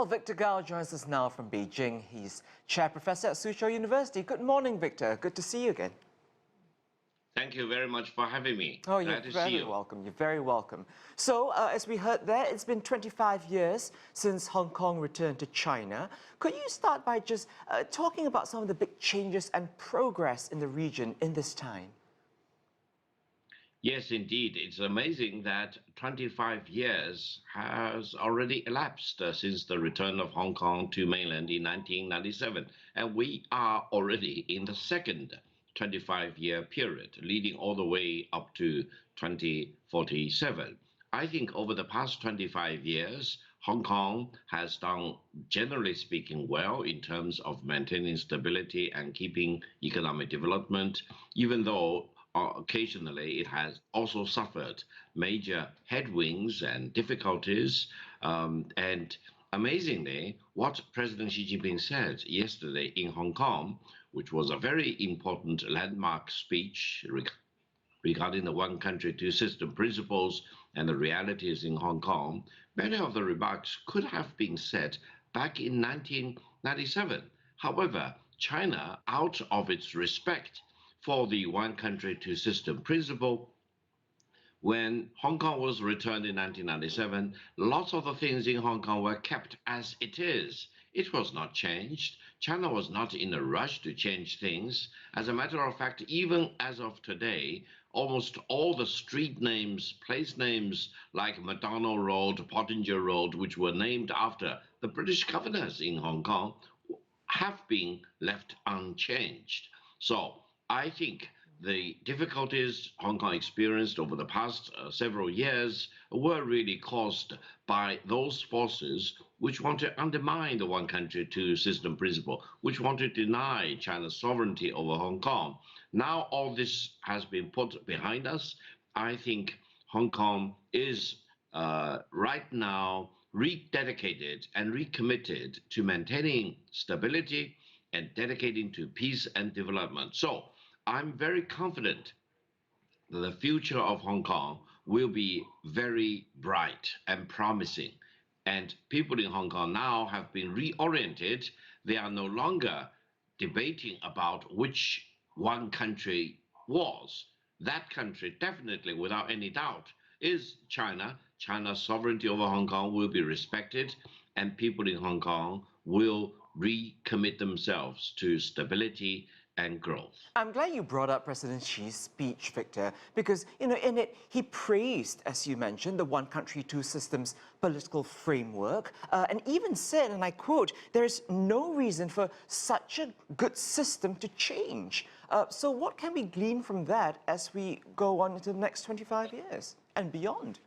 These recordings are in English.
Well, Victor Gao joins us now from Beijing. He's chair professor at Soochow University. Good morning, Victor. Good to see you again. Thank you very much for having me. Oh, you're very welcome. You're very welcome. So, as we heard there, it's been 25 years since Hong Kong returned to China. Could you start by just talking about some of the big changes and progress in the region in this time? Yes, indeed. It's amazing that 25 years has already elapsed since the return of Hong Kong to mainland in 1997. And we are already in the second 25-year period, leading all the way up to 2047. I think over the past 25 years, Hong Kong has done, generally speaking, well in terms of maintaining stability and keeping economic development, even though occasionally it has also suffered major headwinds and difficulties. And amazingly, what President Xi Jinping said yesterday in Hong Kong, which was a very important landmark speech regarding the one country, two system principles and the realities in Hong Kong, many of the remarks could have been said back in 1997. However, China, out of its respect for the one country, two system principle, when Hong Kong was returned in 1997, lots of the things in Hong Kong were kept as it is. It was not changed. China was not in a rush to change things. As a matter of fact, even as of today, almost all the street names, place names like McDonald Road, Pottinger Road, which were named after the British governors in Hong Kong, have been left unchanged. So I think the difficulties Hong Kong experienced over the past several years were really caused by those forces which want to undermine the one country, two system principle, which want to deny China's sovereignty over Hong Kong. Now all this has been put behind us. I think Hong Kong is right now rededicated and recommitted to maintaining stability and dedicating to peace and development. So I'm very confident that the future of Hong Kong will be very bright and promising. And people in Hong Kong now have been reoriented. They are no longer debating about which one country was. That country, definitely, without any doubt, is China. China's sovereignty over Hong Kong will be respected, and people in Hong Kong will recommit themselves to stability and growth. I'm glad you brought up President Xi's speech, Victor, because, in it, he praised, as you mentioned, the one country, two systems political framework, and even said, and I quote, there is no reason for such a good system to change. So what can we glean from that as we go on into the next 25 years and beyond?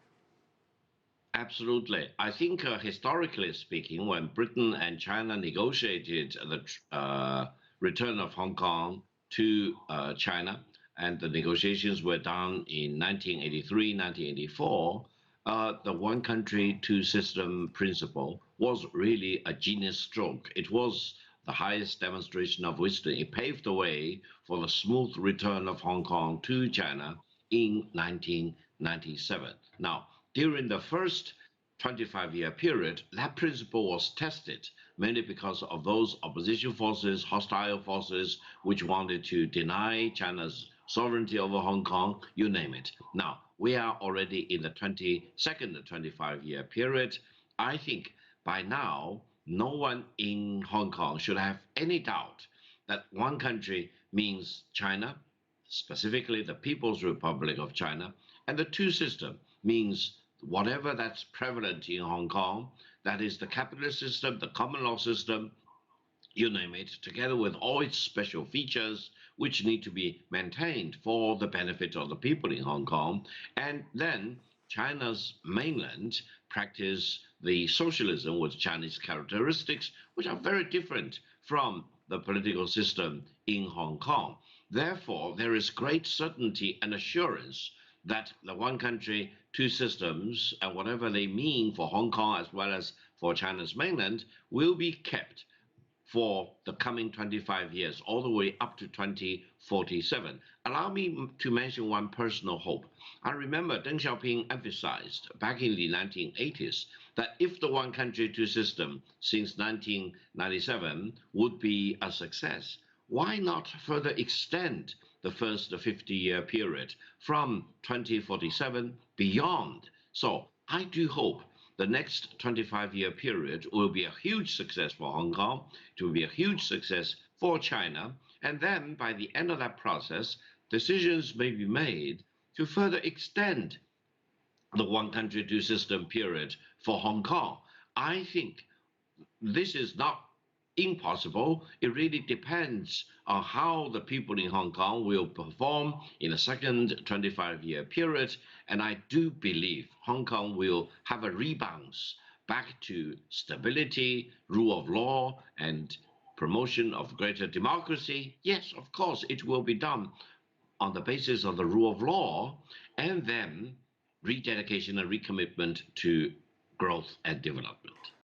Absolutely. I think historically speaking, when Britain and China negotiated the return of Hong Kong to China, and the negotiations were done in 1983, 1984, the one country, two system principle was really a genius stroke. It was the highest demonstration of wisdom. It paved the way for the smooth return of Hong Kong to China in 1997. Now, during the first 25-year period, that principle was tested, mainly because of those opposition forces, hostile forces, which wanted to deny China's sovereignty over Hong Kong, you name it. Now, we are already in the 22nd 25-year period. I think by now, no one in Hong Kong should have any doubt that one country means China, specifically the People's Republic of China, and the two system means whatever that's prevalent in Hong Kong, that is the capitalist system, the common law system, you name it, together with all its special features, which need to be maintained for the benefit of the people in Hong Kong. And then China's mainland practice the socialism with Chinese characteristics, which are very different from the political system in Hong Kong. Therefore, there is great certainty and assurance that the one country, two systems, and whatever they mean for Hong Kong as well as for China's mainland, will be kept. for the coming 25 years, all the way up to 2047. Allow me to mention one personal hope. I remember Deng Xiaoping emphasized back in the 1980s that if the one country, two system since 1997 would be a success, why not further extend the first 50-year period from 2047 beyond? So I do hope the next 25-year period will be a huge success for Hong Kong, it will be a huge success for China, and then by the end of that process, decisions may be made to further extend the one country, two system period for Hong Kong. I think this is not impossible. It really depends on how the people in Hong Kong will perform in the second 25-year period. And I do believe Hong Kong will have a rebound back to stability, rule of law, and promotion of greater democracy. Yes, of course, it will be done on the basis of the rule of law, and then rededication and recommitment to growth and development.